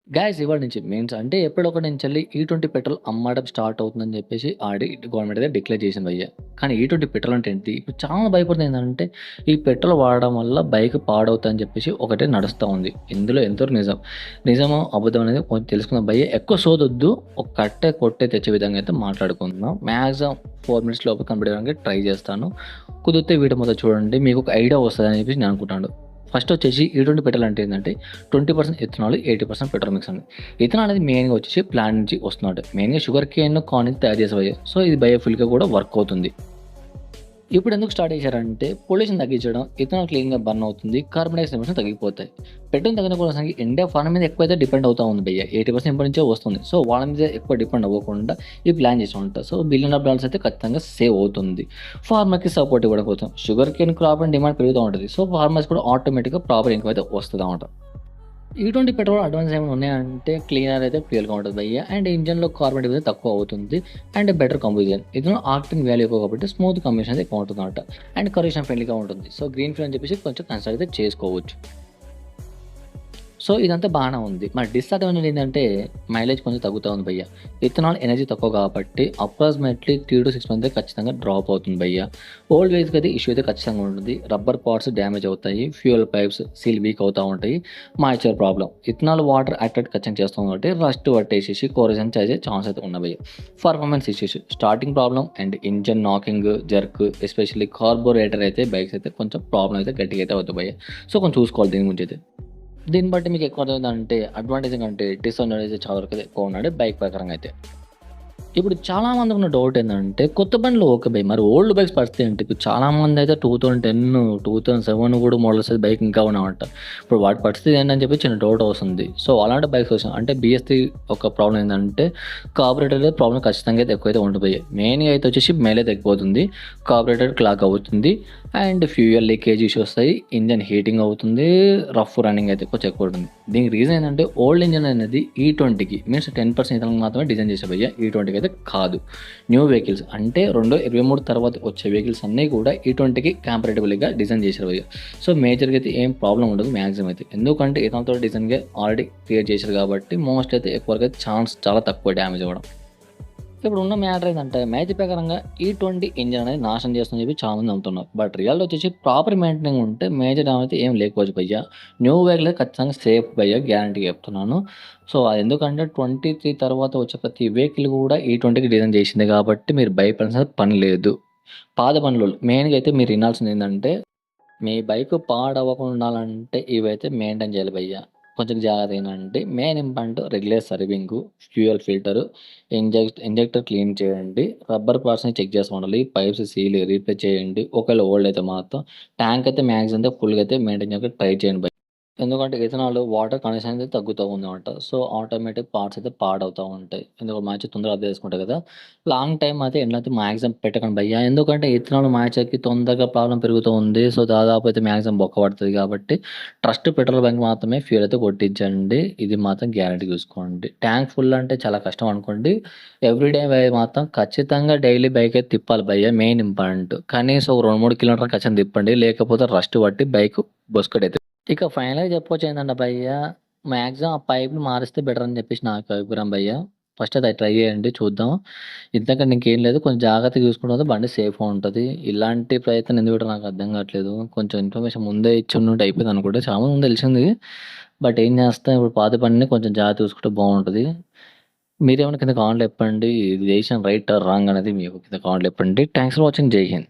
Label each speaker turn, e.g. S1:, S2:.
S1: Guys ఇవాళ నుంచి means అంటే ఎప్పుడొక నుంచెల్లి ఈ20 పెట్రోల్ అమ్మడం స్టార్ట్ అవుతుందని చెప్పేసి గవర్నమెంట్ అయితే డిక్లేర్ చేసింది భయ్య. కానీ ఈ20 పెట్రోల్ అంటే ఏంటి? ఇప్పుడు చాలా భయపడుతుంది ఏందంటే, ఈ పెట్రోల్ వాడడం వల్ల బైక్ పాడవుతదని చెప్పేసి ఒకటే నడుస్తా ఉంది. ఇందులో ఎంతవరకు నిజం? నిజమో, అబద్ధం అనేది కొంచెం తెలుసుకుందాం భయ్య. ఎక్కువ సోదొద్దు. ఒక కట్టే, కొట్టే తెచ్చే విధంగా అయితే మాట్లాడుకుందాం. మాక్సిమం 4 మినిట్స్ లోపు కంప్లీట్ అవ్వడానికి ట్రై చేస్తాను. కుదిరితే వీడియో మొత్తం చూడండి. మీకు ఒక ఐడియా వస్తదని చెప్పేసి నేను అనుకుంటాను. ఫస్ట్ వచ్చేసి ఈ20 పెట్రోల్ అంటే ఏందంటే 20% ఇథనాల్, 80% పెట్రోల్ మిక్స్ అండి. ఇథనాల్ అనేది మెయిన్‌గా వచ్చేసి ప్లాంట్ నుంచి వస్తుందన్నమాట. మెయిన్‌గా షుగర్ కేన్, కార్న్ నుంచి తయారు చేసే బయో. సో, ఇది బయోఫ్యూయల్‌గా కూడా వర్క్ అవుతుంది. ఇప్పుడు ఎందుకు స్టార్ట్ చేశారంటే పొల్యూషన్ తగ్గించడం, ఇథనాల్ క్లీన్‌గా బర్న్ అవుతుంది. కార్బన్ డయాక్సైడ్ ఎమిషన్స్ తగ్గిపోతాయి. పెట్రోల్ తగ్గించుకోవడానికి ఇండియా ఫార్మ్ మీద ఎక్కువైతే డిపెండ్ అవుతా ఉంది భయ్య. 80% ఇప్పటి నుంచే వస్తుంది. సో, వాళ్ళ మీద ఎక్కువ డిపెండ్ అవ్వకుండా ఇది ప్లాన్ చేసి ఉంటారు. సో, బిలియన్ ఆఫ్ డాలర్స్ అయితే ఖచ్చితంగా సేవ్ అవుతుంది. ఫార్మర్‌కి సపోర్ట్ ఇవ్వడం కోసం sugar cane crop and demand పెరుగుతూ ఉంటది. సో, ఫార్మర్స్ కూడా ఆటోమేటిక్‌గా ప్రాపర్ ఇన్కమ్ అయితే వస్తదన్నమాట. ఈ20 పెట్రోల్ అడ్వాన్స్ ఏమైనా ఉన్నాయంటే క్లీనర్ అయితే ఫ్యూయల్‌గా ఉంటది భయ్య. అండ్ ఇంజిన్‌లో కార్బన్ డయాక్సైడ్ తక్కువ అవుతుంది. And better combustion. ఇందులో ఆక్టేన్ వాల్యూ ఎక్కువ కాబట్టి స్మూత్ కంబషన్ అయితే ఎక్కువ ఉంటుందన్నమాట. అండ్ కరోషన్ ఫ్రెండ్లీగా ఉంటుంది. సో, గ్రీన్ ఫ్యూయల్ అని చెప్పేసి కొంచెం కన్సిడర్ అయితే చేసుకోవచ్చు. సో, ఇదంతా బానే ఉంది. మరి డిసడ్వాంటేజ్ ఏందంటే మైలేజ్ కొంచెం తగ్గుతా ఉంది భయ్య. ఇథనాల్ ఎనర్జీ తక్కువ కాబట్టి అప్రాక్సిమేట్‌లీ 3-6 మంత్స్ ఖచ్చితంగా డ్రాప్ అవుతుంది భయ్య. ఓల్డ్ వెహికల్స్‌కి అయితే ఇష్యూ అయితే ఖచ్చితంగా ఉంటుంది. రబ్బర్ పార్ట్స్ డ్యామేజ్ అవుతాయి. ఫ్యూయల్ పైప్స్ సీల్ వీక్ అవుతా ఉంటాయి. Moisture problem. Ethanol water attract ఖచ్చితంగా చేస్తుంది కాబట్టి రస్ట్ పట్టేసేసి కోరోజన్ చేసే ఛాన్స్ అయితే ఉన్నాయి భయ్య. Performance issues starting problem and engine knocking, jerk especially carburettor అయితే బైక్స్ అయితే కొంచెం ప్రాబ్లమ్ అయితే గట్టిగా అయితే అవుతాయి భయ్య. సో, కొంచెం చూసుకోవాలి దీని గురించి అయితే. దీన్ని బట్టి మీకు ఎక్కువ అర్థమైందంటే అడ్వాంటేజ్ కంటే డిసడ్వాంటేజ్ చాలా వరకు అయితే ఎక్కువ ఉన్నాడు బైక్ ప్రకారంగా అయితే. ఇప్పుడు చాలామందికి ఉన్న డౌట్ ఏందంటే కొత్త బండ్లు ఓకే భయ్. మరి ఓల్డ్ బైక్స్ పరిస్థితి ఏంటి? ఇప్పుడు చాలామంది అయితే 2010, 2007 కూడా మోడల్స్ బైక్ ఇంకా ఉన్నాయంట. ఇప్పుడు వాటి పరిస్థితి ఏంటని చెప్పి చిన్న డౌట్ వస్తుంది. సో, అలాంటి బైక్స్ వచ్చిన అంటే BS3 ఒక ప్రాబ్లమ్ ఏందంటే కార్బొరేటర్‌లో ప్రాబ్లమ్ ఖచ్చితంగా అయితే ఎక్కువైతే ఉంటుంది భయ్య. మెయిన్‌గా అయితే వచ్చేసి మైలేజ్ తగ్గిపోతుంది. కార్బొరేటర్ క్లాగ్ అవుతుంది. అండ్ ఫ్యూయల్ లీకేజ్ ఇష్యూస్ వస్తాయి. ఇంజిన్ హీటింగ్ అవుతుంది. రఫ్ రన్నింగ్ అయితే కొంచెం ఎక్కువ ఉంటుంది. దీనికి రీజన్ ఏంటంటే ఓల్డ్ ఇంజిన్ అనేది ఈ20కి మీన్స్ 10% ఇథనాల్ మాత్రమే డిజైన్ చేసే భయ్య. ఈ20కి అయితే కాదు. న్యూ వెహికల్స్ అంటే 2023 తర్వాత వచ్చే వెహికల్స్ అన్నీ కూడా ఈ20కి కంపారిటిబుల్‌గా డిజైన్ చేశారు భయ్య. సో, మేజర్‌గా అయితే ఏం ప్రాబ్లమ్ ఉండదు మాక్సిమం అయితే. ఎందుకంటే ఇథనాల్‌తో డిజైన్‌గా ఆల్రెడీ క్రియేట్ చేశారు కాబట్టి మోస్ట్ అయితే ఎక్కువ వరకు అయితే ఛాన్స్ చాలా తక్కువ డ్యామేజ్ అవ్వడం. ఇప్పుడు ఉన్న మ్యాటర్ ఏందంటే మేజర్ ప్రకారంగా ఈ20 ఇంజిన్ అనేది నాశనం చేస్తుందని చెప్పి చాలామంది నమ్ముతున్నారు. బట్ రియాలిటీ వచ్చేసి ప్రాపర్ మెయింటెనింగ్ ఉంటే మేజర్ డ్యామేజ్ అయితే ఏం లేకపోవచ్చు భయ్య. న్యూ వెహికల్ అయితే ఖచ్చితంగా సేఫ్ భయ్య గ్యారంటీగా చెప్తున్నాను. సో, అది ఎందుకంటే 23 తర్వాత వచ్చే ప్రతి వెహికల్ కూడా ఈ20కి డిజైన్ చేసిందే కాబట్టి మీరు భయపడాల్సిన పని లేదు. పాత బండ్లోళ్ళు మెయిన్‌గా అయితే మీరు వినాల్సింది ఏందంటే మీ బైక్ పాడవ్వకుండా ఉండాలంటే ఇవైతే మెయింటైన్ చేయాలి భయ్య. కొంచెం జాగ్రత్తగా ఇనండి. Main important regular servicing, fuel filter, injector clean చేయండి. రబ్బర్ పార్ట్స్‌ని చెక్ చేస్తూ ఉండాలి. పైప్స్ సీల్ రీప్లేస్ చేయండి. ఒకవేళ ఓల్డ్ అయితే మాత్రం ట్యాంక్ అయితే మాక్సిమం అయితే ఫుల్‌గా అయితే మెయింటైన్ చేయడానికి ట్రై చేయండి భయ్. ఎందుకంటే ఇథనాల్ వాటర్ కండెన్సేషన్ అనేది తగ్గుతూ ఉందన్నమాట. సో, ఆటోమేటిక్ పార్ట్స్ అయితే పాడవుతా ఉంటాయి. ఎందుకంటే మ్యాచ్ తొందరగా అర్థం చేసుకుంటాయి కదా! లాంగ్ టైమ్ అయితే ఎండలో అయితే మాక్సిమం పెట్టకండి భయ్య. ఎందుకంటే ఇథనాల్ మ్యాచ్‌కి తొందరగా ప్రాబ్లమ్ పెరుగుతూ ఉంది. సో, దాదాపు అయితే మాక్సిమం బొక్క పడతది కాబట్టి ట్రస్ట్ పెట్రోల్ బంక్ మాత్రమే ఫ్యూయల్ అయితే కొట్టించండి. ఇది మాత్రం గ్యారంటీ చూసుకోండి. ట్యాంక్ ఫుల్ అంటే చాలా కష్టం అనుకోండి. ఎవ్రీడే మాత్రం ఖచ్చితంగా డైలీ బైక్ అయితే తిప్పాలి భయ్య మెయిన్ ఇంపార్టెంట్. కనీసం ఒక 2, 3 కిలోమీటర్లు ఖచ్చితంగా తిప్పండి. లేకపోతే రస్ట్ పట్టి బైక్ బొస్కడైతది. ఇక ఫైనల్‌గా చెప్పొచ్చేందంటే భయ్య, మాక్సిమం ఆ పైపులు మారిస్తే బెటర్ అని చెప్పేసి నా యొక్క అభిప్రాయం భయ్య. ఫస్ట్ అది ట్రై చేయండి చూద్దాం. ఇంతకంటే ఇంకేం లేదు. కొంచెం జాగ్రత్తగా చూసుకుంటే బండి సేఫ్‌గా ఉంటది. ఇలాంటి ప్రయత్నం ఎందుకు పెట్టారో నాకు అర్థం కావట్లేదు. కొంచెం ఇన్ఫర్మేషన్ ముందే ఇచ్చుండుంటే అయిపోయేదనుకుంటా. చాలా ముందు తెలిసింది. బట్ ఏం చేస్తాం ఇప్పుడు పాత బండిని కొంచెం జాగ్రత్తగా చూసుకుంటే బావుంటది. మీరేమన్నా కింద కామెంట్‌లో చెప్పండి. ఇది చేశాను రైటా? రాంగ్ అనేది మీకు కింద కామెంట్‌లో చెప్పండి. Thanks for watching. జై హింద్.